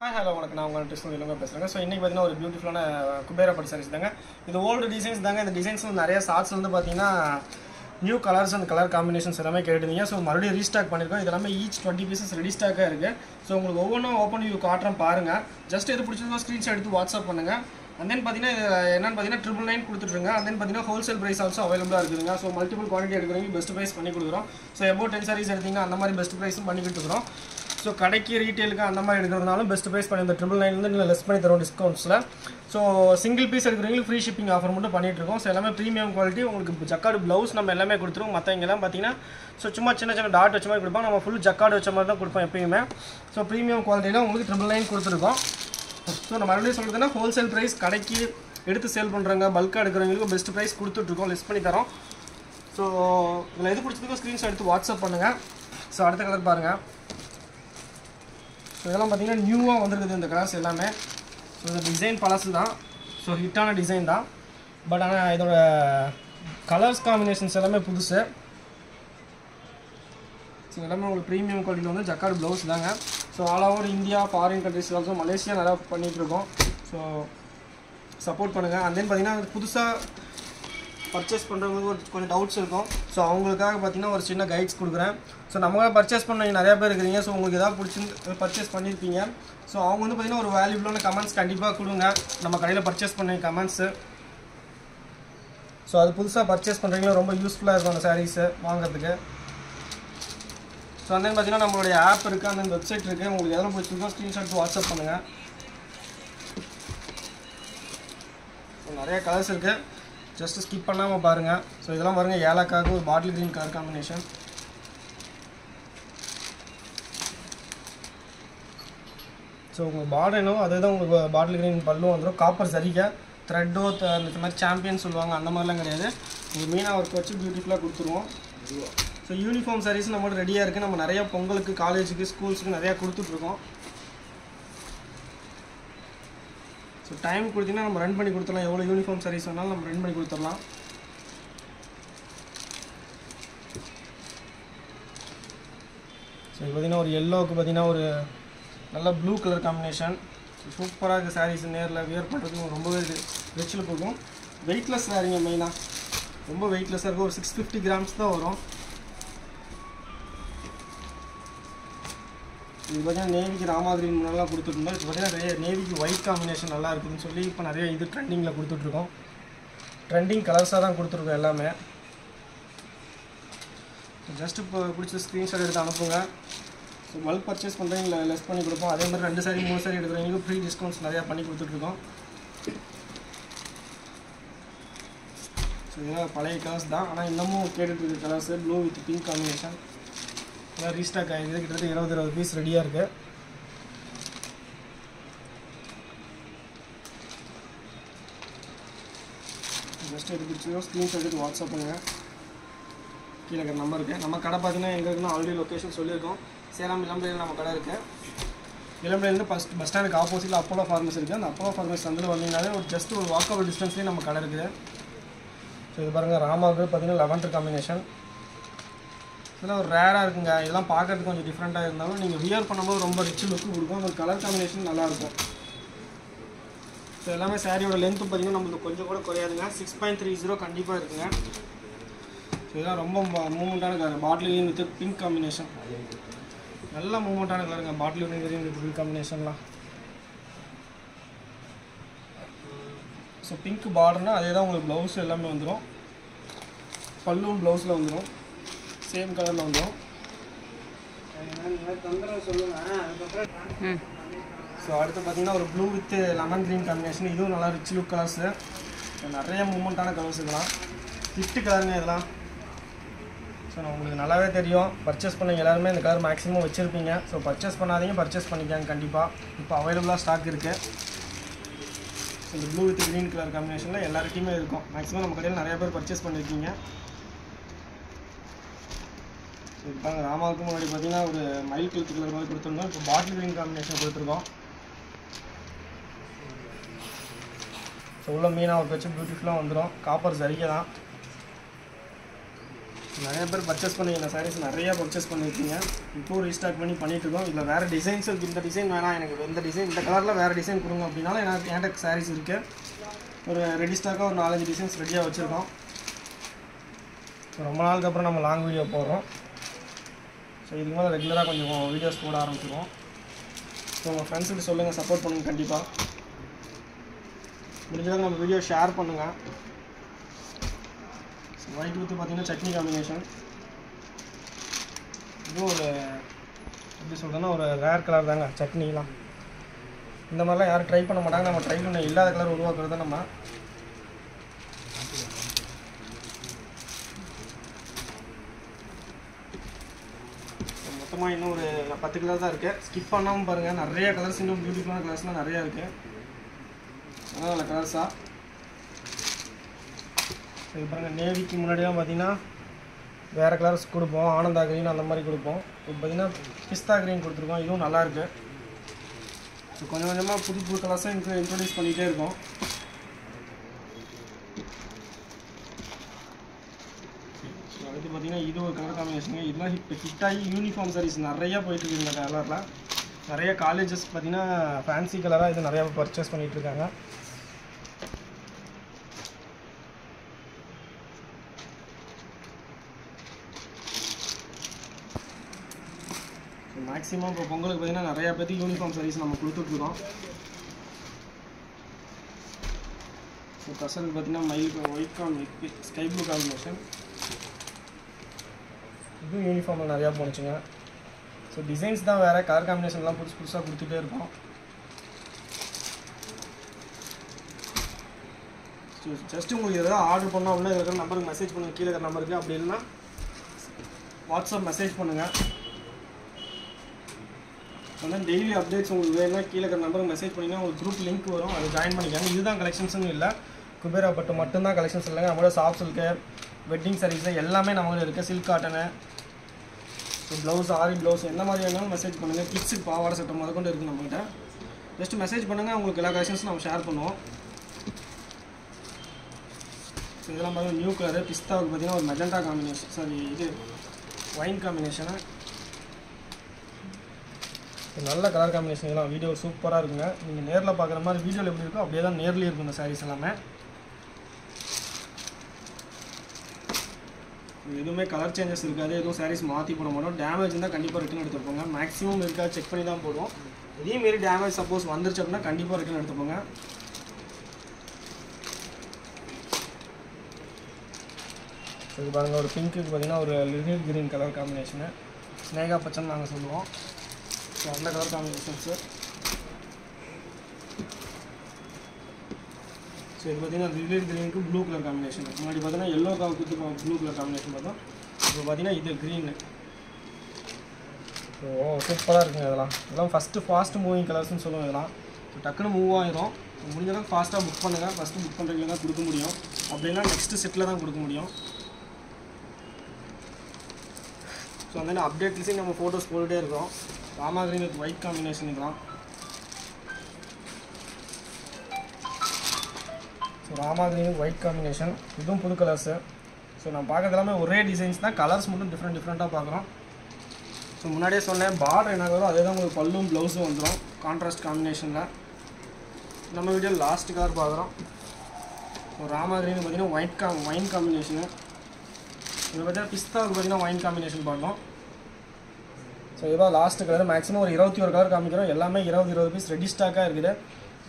Hi, hello, வணக்கம். நான் உங்க டெஸ்ட் இலங்க பேசுறேங்க. சோ இன்னைக்கு பாத்தீங்கன்னா ஒரு பியூட்டிஃபுல்லான குபேரா பட்டு சாரீஸ் தாங்க. இது ஓல்ட் டிசைன்ஸ் தாங்க. இந்த டிசைன்ஸ்ல நிறைய ஷார்ட்ஸ்ல வந்து பாத்தீங்கன்னா new colours and colour combinations எல்லாமே கேட்டுட்டீங்க. சோ மறுபடியும் ரீஸ்டாக் பண்ணிருக்கோம். இது எல்லாமே ஈச் 20 பீசஸ் ரெடி ஸ்டாக்கா இருக்கு. சோ உங்களுக்கு ஒவ்வொன்றும் ஓப்பன் வியூ காட்டுறேன் பாருங்க. ஜஸ்ட் எது பிடிச்சதோ ஸ்கிரீன்ஷாட் எடுத்து வாட்ஸ்அப் பண்ணுங்க. And then பாத்தீங்கன்னா என்னன்னு பாத்தீங்கன்னா 999 கொடுத்துட்டுருங்க. And then பாத்தீங்கன்னா ஹோல்சேல் பிரைஸ் ஆல்சோ அவைலபிளா இருக்குதுங்க. சோ மல்டிபிள் குவாண்டிட்டி எடுக்கிறவங்க பெஸ்ட் பிரைஸ் பண்ணி கொடுக்குறோம். சோ about 10 sarees எடுத்தீங்க அந்த மாதிரி பெஸ்ட் பிரைஸும் பண்ணி கொடுத்துறோம். ஸோ கடைக்கு ரீட்டெயிலுக்கு அந்த மாதிரி எடுக்கிறதுனாலும் பெஸ்ட் ப்ரைஸ் பண்ணி இந்த 999 நீங்கள் லெஸ் பண்ணி தரோம் டிஸ்கவுண்ட்ஸில். ஸோ சிங்கிள் பீஸ் எடுக்கிறவங்களுக்கு ஃப்ரீ ஷிப்பிங் ஆஃபர் மட்டும் பண்ணிகிட்ருக்கோம். ஸோ எல்லாமே ப்ரீமியம் குவாலிட்டி. உங்களுக்கு ஜக்கார்டு ப்ளவுஸ் நம்ம எல்லாமே கொடுத்துருவோம். மற்றவங்கெல்லாம் பார்த்தீங்கன்னா ஸோ சும்மா சின்ன சின்ன டாட் வச்ச மாதிரி கொடுப்போம். நம்ம ஃபுல் ஜக்கார்டு வச்ச மாதிரி தான் கொடுப்போம் எப்பயுமே. ஸோ ப்ரீமியம் குவாலிட்டியில் உங்களுக்கு 999 கொடுத்துருக்கோம். ஸோ நம்ம மறுபடியும் சொல்கிறதுனா ஹோல்சேல் ப்ரைஸ் கடைக்கு எடுத்து சேல் பண்ணுறாங்க பல்காக எடுக்கிறவங்களுக்கு பெஸ்ட் ப்ரைஸ் கொடுத்துட்ருக்கோம், லெஸ் பண்ணி தரோம். ஸோ இதில் எது பிடிச்சதுக்கோ ஸ்க்ரீன்ஷாட் எடுத்து வாட்ஸ்அப் பண்ணுங்கள். ஸோ அடுத்த கலர் பாருங்கள். ஸோ இதெல்லாம் பார்த்தீங்கன்னா நியூவாக வந்துருக்குது இந்த கலர்ஸ் எல்லாமே. ஸோ இந்த டிசைன் பழசு தான். ஸோ ஹிட்டான டிசைன் தான். பட் ஆனால் இதோட கலர்ஸ் காம்பினேஷன்ஸ் எல்லாமே புதுசு. ஸோ எல்லாமே உங்களுக்கு ப்ரீமியம் குவாலிட்டியில் வந்து ஜக்கார்டு ப்ளவுஸ் தாங்க. So all over India, foreign countries also Malaysia நல்லா பண்ணிகிட்ருக்கோம். ஸோ சப்போர்ட் பண்ணுங்கள். அண்ட் தென் பார்த்தீங்கன்னா புதுசாக பர்ச்சேஸ் பண்ணுறவங்களுக்கு ஒரு கொஞ்சம் டவுட்ஸ் இருக்கும். ஸோ அவங்களுக்காக பார்த்தீங்கன்னா ஒரு சின்ன கைட்ஸ் கொடுக்குறேன். ஸோ நம்ம பர்ச்சேஸ் பண்ணவங்க நிறையா பேர் இருக்கிறீங்க. ஸோ உங்களுக்கு எதாவது பிடிச்சி பர்ச்சேஸ் பண்ணியிருப்பீங்க. ஸோ அவங்க வந்து பார்த்தீங்கன்னா ஒரு வேல்யூபிளான கமெண்ட்ஸ் கண்டிப்பாக கொடுங்க. நம்ம கடையில் பர்ச்சேஸ் பண்ண கமெண்ட்ஸு. ஸோ அது புதுசாக பர்ச்சேஸ் பண்ணுறீங்களா ரொம்ப யூஸ்ஃபுல்லாக இருக்கும் அந்த சாரீஸு வாங்குறதுக்கு. ஸோ அந்த பார்த்தீங்கன்னா நம்மளுடைய ஆப் இருக்குது, அந்த வெப்சைட் இருக்குது. உங்களுக்கு எதெல்லாம் பிடிச்சிருக்கோ ஸ்க்ரீன்ஷாட் வாட்ஸ்அப் பண்ணுங்கள். ஸோ நிறைய கலர்ஸ் இருக்குது, ஜஸ்ட்டு ஸ்கிப் பண்ணாமல் பாருங்கள். ஸோ இதெல்லாம் பாருங்கள், ஏலக்காக ஒரு bottle green colour combination. So உங்கள் பார்டர் என்னவோ அதே தான் உங்களுக்கு பாட்டில் க்ரீன் பல்லும் வந்துடும். காப்பர் சரிக்க த்ரெட்டோ இந்த மாதிரி சாம்பியன் சொல்லுவாங்க அந்த மாதிரிலாம் கிடையாது. உங்களுக்கு மீனாக ஒர்க் வச்சு பியூட்டிஃபுல்லாக கொடுத்துருவோம். ஸோ யூனிஃபார்ம் சாரீஸ் நம்மளோட ரெடியாக இருக்குது. நம்ம நிறையா பொங்கலுக்கு, காலேஜுக்கு, ஸ்கூல்ஸுக்கு நிறையா கொடுத்துட்ருக்கோம். ஸோ டைம் கொடுத்தீங்கன்னா நம்ம ரன் பண்ணி கொடுத்துடலாம். எவ்வளோ யூனிஃபார்ம் சாரீஸ் வேணாலும் நம்ம ரன் பண்ணி கொடுத்துடலாம். ஸோ இது பார்த்திங்கன்னா ஒரு எல்லோவுக்கு பார்த்திங்கன்னா ஒரு நல்ல ப்ளூ கலர் காம்பினேஷன். சூப்பராக இருக்குது சாரீஸ். நேரில் வியர் பண்ணுறதுக்கு ரொம்பவே ரிச்சில் போகும். வெயிட்லெஸ் சாரீங்க மெயினாக ரொம்ப வெயிட்லெஸ்ஸாக இருக்கும். ஒரு 650 கிராம்ஸ் தான் வரும். இது பார்த்தீங்கன்னா நேவிக்கு ராமாகிரீன் முன்னெல்லாம் கொடுத்துருந்தோம். இப்போ பார்த்தீங்கன்னா நேவிக்கு ஒயிட் காம்பினேஷன் நல்லா இருக்குதுன்னு சொல்லி இப்போ நிறைய இது ட்ரெண்டிங்கில் கொடுத்துட்ருக்கோம். ட்ரெண்டிங் கலர்ஸாக தான் கொடுத்துருக்கோம் எல்லாமே. ஜஸ்ட்டு இப்போ பிடிச்ச ஸ்க்ரீன்ஷாட் எடுத்து அனுப்புங்க. ஸோ பல்க் பர்ச்சேஸ் பண்ணுறீங்க லெஸ் பண்ணி கொடுப்போம். அதே மாதிரி 2 சாரி 3 சாரி எடுக்கிறவங்களுக்கு ஃப்ரீ டிஸ்கவுண்ட்ஸ் நிறையா பண்ணி கொடுத்துட்ருக்கோம். ஸோ இதெல்லாம் பழைய கலர்ஸ் தான், ஆனால் இன்னமும் கேட்டுட்ருக்கு colours. Blue with pink combination எல்லாம் ரீஸ்டாக் ஆகிடுது. கிட்டத்தட்ட 20 பீஸ் ரெடியாக இருக்குது. ஜஸ்ட் எடுத்து பிடிச்சதோ ஸ்க்ரீன்ஷாட் எடுத்து வாட்ஸ்அப் பண்ணுங்கள். கீழே இருக்கிற நம்பர் இருக்குது. நம்ம கடை பார்த்தீங்கன்னா எங்கே இருக்குன்னா ஆல்ரெடி லொக்கேஷன் சொல்லியிருக்கோம். சேலம் இளம்பிள்ளையில் நம்ம கடை இருக்குது. இளம்பிள்ளையிலேருந்து பஸ் ஸ்டாண்டுக்கு ஆப்போசிட்டில் அப்போலோ ஃபார்மசி இருக்குது. அந்த அப்போலோ ஃபார்மசி வந்து வந்தீங்கன்னாலே ஒரு ஜஸ்ட் ஒரு வாக்கபிள் டிஸ்டன்ஸ்லேயே நம்ம கடை இருக்குது. ஸோ இது பாருங்கள், ராமாவுக்கு பார்த்தீங்கன்னா லெவன்டர் காம்பினேஷன். இதெல்லாம் ஒரு ரேராக இருக்குங்க. இதெல்லாம் பார்க்குறதுக்கு கொஞ்சம் டிஃப்ரெண்ட்டாக இருந்தாலும் நீங்கள் வியர் பண்ணும்போது ரொம்ப ரிச் லுக்கு கொடுக்கும். அந்த கலர் காம்பினேஷன் நல்லாயிருக்கும். ஸோ எல்லாமே சாரியோட லென்த்து பார்த்திங்கன்னா நம்மளுக்கு கொஞ்சம் கூட குறையாதுங்க. 6.30 கண்டிப்பாக இருக்குங்க. ஸோ இதெல்லாம் ரொம்ப மூமெண்ட்டான colour. Bottle green with pink combination. நல்ல மூமெண்ட்டான கலருங்க. பாட்டில் க்ரீன் வித் பிங்க் காம்பினேஷன்லாம். ஸோ பிங்க் பார்டர்னால் அதே தான் உங்களுக்கு ப்ளவுஸ் எல்லாமே வந்துடும். பல்லும் ப்ளவுஸில் வந்துடும். சேம் கலரில் வந்துடும். ஸோ அடுத்து பார்த்தீங்கன்னா ஒரு blue with lemon green combination. இதுவும் நல்லா ரிச் லுக் கலர்ஸு. நிறைய மூமெண்ட்டான கலர்ஸ் இதெல்லாம். கிஃப்ட் கலருங்க இதெல்லாம். ஸோ நான் உங்களுக்கு நல்லாவே தெரியும். பர்ச்சேஸ் பண்ண எல்லாருமே இந்த கலர் மேக்ஸிமம் வச்சுருப்பீங்க. ஸோ பர்ச்சேஸ் பண்ணாதீங்க, பர்ச்சேஸ் பண்ணிக்காங்க கண்டிப்பாக. இப்போ அவைலபிளாக ஸ்டாக் இருக்குது. இந்த ப்ளூ வித் க்ரீன் கலர் காம்பினேஷனில் எல்லாருக்குமே இருக்கும். மேக்ஸிமம் நம்ம கடையில் நிறையா பேர் பர்ச்சேஸ் பண்ணியிருக்கீங்க. ஸோ இப்போ ராமாவுக்கு முன்னாடி பார்த்தீங்கன்னா ஒரு மயில் கழுத்து கலர் மாதிரி கொடுத்துருந்தோம். இப்போ பாட்டில் க்ரீன் காம்பினேஷன் கொடுத்துருக்கோம். ஸோ உள்ள மீனாக வச்சு பியூட்டிஃபுல்லாக வந்துடும். காப்பர் சரிகை தான். நிறைய பேர் பர்ச்சேஸ் பண்ணி இந்த சாரீஸ் நிறையா பர்ச்சேஸ் பண்ணியிருக்கீங்க. இப்போது ரீஸ்டாக் பண்ணி பண்ணிட்டுருக்கோம். இதில் வேறு டிசைன்ஸ் இருக்குது. இந்த டிசைன் வேணாம், எனக்கு இந்த டிசைன் இந்த கலரில் வேறு டிசைன் கொடுங்க அப்படின்னாலும் என்கிட்ட சாரீஸ் இருக்குது. ஒரு ரெடி ஸ்டாக்காக ஒரு 4-5 டிசைன்ஸ் ரெடியாக வச்சுருக்கோம். ரொம்ப நாளுக்கு அப்புறம் நம்ம லாங் வீடியோ போடுறோம். ஸோ இதுக்கு மேலே ரெகுலராக கொஞ்சம் வீடியோஸ் போட ஆரம்பிச்சிடுவோம். ஸோ உங்கள் ஃப்ரெண்ட்ஸுக்கு சொல்லுங்கள், சப்போர்ட் பண்ணுங்கள். கண்டிப்பாக முடிஞ்சதாக நம்ம வீடியோ ஷேர் பண்ணுங்கள். ஒயிட் வித்து பார்த்தீங்கன்னா சட்னி காம்பினேஷன். இதுவும் ஒரு எப்படி சொல்கிறேன்னா ஒரு ரேர் கலர் தாங்க. சட்னிலாம் இந்த மாதிரிலாம் யாரும் ட்ரை பண்ண மாட்டாங்க. நம்ம ட்ரை பண்ண இல்லாத கலர் உருவாக்குறது தான் நம்ம. மொத்தமாக இன்னும் ஒரு 10 கலர் தான் இருக்குது. ஸ்கிப் பண்ணாமல் பாருங்கள். நிறைய கலர்ஸ், இன்னும் பியூட்டிஃபுல்லான கலர்ஸ்லாம் நிறையா இருக்குது. அதனால் நல்ல கலர்ஸாக இது பாருங்கள். நேவிக்கு முன்னாடிலாம் பார்த்தீங்கன்னா வேறு கலர்ஸ் கொடுப்போம். ஆனந்தா க்ரீன் அந்த மாதிரி கொடுப்போம். இப்போ பார்த்தீங்கன்னா பிஸ்தா க்ரீன் கொடுத்துருக்கோம். இதுவும் நல்லாயிருக்கு. ஸோ கொஞ்சம் கொஞ்சமாக புது புது கலர்ஸும் இன்ட்ரடியூஸ் பண்ணிகிட்டே இருக்கோம். ஸோ அடுத்து பார்த்தீங்கன்னா இது ஒரு கலர் காம்பினேஷனுங்க. இதெல்லாம் இப்போ ஹிட்டாகி யூனிஃபார்ம் சாரீஸ் நிறையா போயிட்டுருக்கு. இந்த கலரில் நிறைய காலேஜஸ் பார்த்தீங்கன்னா ஃபேன்சி கலராக இது நிறையா பர்ச்சேஸ் பண்ணிகிட்ருக்காங்க. மேக்ஸிமம் இப்போ பொங்கலுக்கு பார்த்தீங்கன்னா நிறையா பேருக்கு யூனிஃபார்ம் சாரீஸ் நம்ம கொடுத்துட்ருக்கோம். ஸோ கசலுக்கு பார்த்தீங்கன்னா ஒயிட் ஸ்கை ப்ளூ காம்பினேஷன். இதுவும் யூனிஃபார்மில் நிறையா போணுச்சுங்க. ஸோ டிசைன்ஸ் தான் வேறு, கலர் காம்பினேஷன்லாம் புதுசாக கொடுத்துட்டே இருக்கோம். ஸோ ஜஸ்ட் உங்களுக்கு எதாவது ஆர்டர் பண்ணோம் அப்படின்னா இருக்கிற நம்பருக்கு மெசேஜ் பண்ணுங்கள். கீழே இருக்கிற நம்பருக்கு. அப்படி இல்லைன்னா வாட்ஸ்அப் மெசேஜ் பண்ணுங்கள். ஆனால் டெய்லி அப்டேட்ஸ் உங்களுக்கு வேணும்னா கீழே இருக்கிற நம்பருக்கு மெசேஜ் பண்ணிங்கன்னா உங்களுக்கு குரூப் லிங்க் வரும். அதை ஜாயின் பண்ணிக்காங்க. இதுதான் கலெக்ஷன்ஸ்னு இல்லை, குபேரா பட்டு மட்டும்தான் கலெக்ஷன்ஸ் இல்லைங்க. நம்மளோட சாஃப்ட் சில்க்கு, வெட்டிங் சாரீஸில் எல்லாமே நம்மளுக்கு இருக்குது. சில்க் காட்டனு, ப்ளவுஸ், ஆரி ப்ளவுஸ், எந்த மாதிரி வேணாலும் மெசேஜ் பண்ணுங்கள். கிட்ஸுக்கு பாவாடை சட்டை முதல் கொண்டு இருக்குது நம்மகிட்ட. ஜஸ்ட் மெசேஜ் பண்ணுங்கள், உங்களுக்கு எல்லா கலெக்ஷன்ஸும் நம்ம ஷேர் பண்ணுவோம். ஸோ இதெல்லாம் பார்த்தீங்கன்னா நியூ கலரு. பிஸ்தாவுக்கு பார்த்தீங்கன்னா ஒரு மெஜெண்டா காம்பினேஷன், சாரி இது ஒயின் காம்பினேஷனு. நல்ல கலர் காம்பினேஷன். இதெல்லாம் வீடியோ சூப்பராக இருக்குங்க. நீங்கள் நேரில் பார்க்குற மாதிரி வீடியோவில் எப்படி இருக்கோ அப்படியே தான் நேர்லேயே இருக்கும் இந்த சாரீஸ் எல்லாமே. எதுவுமே கலர் சேஞ்சஸ் இருக்காது. எதுவும் சாரீஸ் மாற்றி போட மாட்டோம். டேமேஜ் இருந்தால் கண்டிப்பாக ரிட்டன் எடுத்துப்போங்க. மேக்ஸிமம் இருக்காது, செக் பண்ணி தான் போடுவோம். இதேமாரி டேமேஜ் சப்போஸ் வந்துருச்சு அப்படின்னா கண்டிப்பாக ரிட்டன் எடுத்துப்போங்க. இது பாருங்கள், ஒரு பிங்க்குக்கு பார்த்தீங்கன்னா ஒரு லிட்டில் கிரீன் கலர் காம்பினேஷனு. ஸ்னேகா பச்சைன்னு நாங்கள் சொல்லுவோம். ஸோ அந்த கலர் காம்பினேஷன்ஸு. ஸோ இது பார்த்தீங்கன்னா லிட்டில் கிரீனுக்கு ப்ளூ கலர் காம்பினேஷன். முன்னாடி பார்த்தீங்கன்னா எல்லோ கலர் குத்தி ப்ளூ கலர் காம்பினேஷன் பார்த்தோம். இப்போ பார்த்தீங்கன்னா இது க்ரீனு. ஸோ சூப்பராக இருக்குங்க. இதெல்லாம் ஃபஸ்ட்டு ஃபாஸ்ட் மூவிங் கலர்ஸ்னு சொல்லுவோம். இதெல்லாம் ஸோ டக்குன்னு மூவ் ஆகிடும். முடிஞ்சளவுக்கு ஃபாஸ்ட்டாக புக் பண்ணுங்கள். ஃபஸ்ட்டு புக் பண்ணுறதுல தான் கொடுக்க முடியும். அப்படின்னா நெக்ஸ்ட்டு செட்டில் தான் கொடுக்க முடியும். ஸோ அந்த அப்டேட்ஸையும் நம்ம ஃபோட்டோஸ் போட்டுகிட்டே இருக்கோம். Rama green with white combination இதெல்லாம். So Rama green white combination. இதுவும் புது கலர்ஸு. ஸோ நான் பார்க்குறது எல்லாமே ஒரே டிசைன்ஸ் தான், கலர்ஸ் மட்டும் டிஃப்ரெண்ட்டாக பார்க்குறோம். ஸோ முன்னாடியே சொன்னேன், பார்டர் என்ன வரும் அதே தான் உங்களுக்கு பல்லும் ப்ளவுஸும் வந்துடும் கான்ட்ராஸ்ட் காம்பினேஷனில். நம்ம வீடியோ லாஸ்ட் கலர் பார்க்குறோம். ஸோ ராமா கிரீன் பார்த்தீங்கன்னா ஒயின் காம்பினேஷனு. இது பார்த்தீங்கன்னா பிஸ்தாவுக்கு பார்த்தீங்கன்னா ஒயின் காம்பினேஷன் பார்க்கலாம். ஸோ இதுதான் லாஸ்ட் கலர். மேக்ஸிமம் ஒரு 21 கலர் காமிக்கிறோம். எல்லாமே 20 பீஸ் ரெடி ஸ்டாக்காக இருக்குது.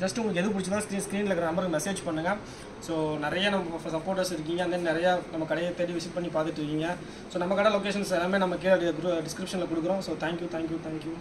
ஜஸ்ட் உங்களுக்கு எது பிடிச்சதோ ஸ்க்ரீனில் இருக்கிற நம்பருக்கு மெசேஜ் பண்ணுங்கள். ஸோ நிறைய நம்ம சப்போர்ட்டர்ஸ் இருக்கீங்க. அந்த நிறையா நம்ம கடையை தேடி விசிட் பண்ணி பார்த்துட்டு இருக்கீங்க. ஸோ நம்ம கடை லொக்கேஷன்ஸ் எல்லாமே நம்ம கீழே டிஸ்கிரிப்ஷனில் கொடுக்குறோம். So thank you.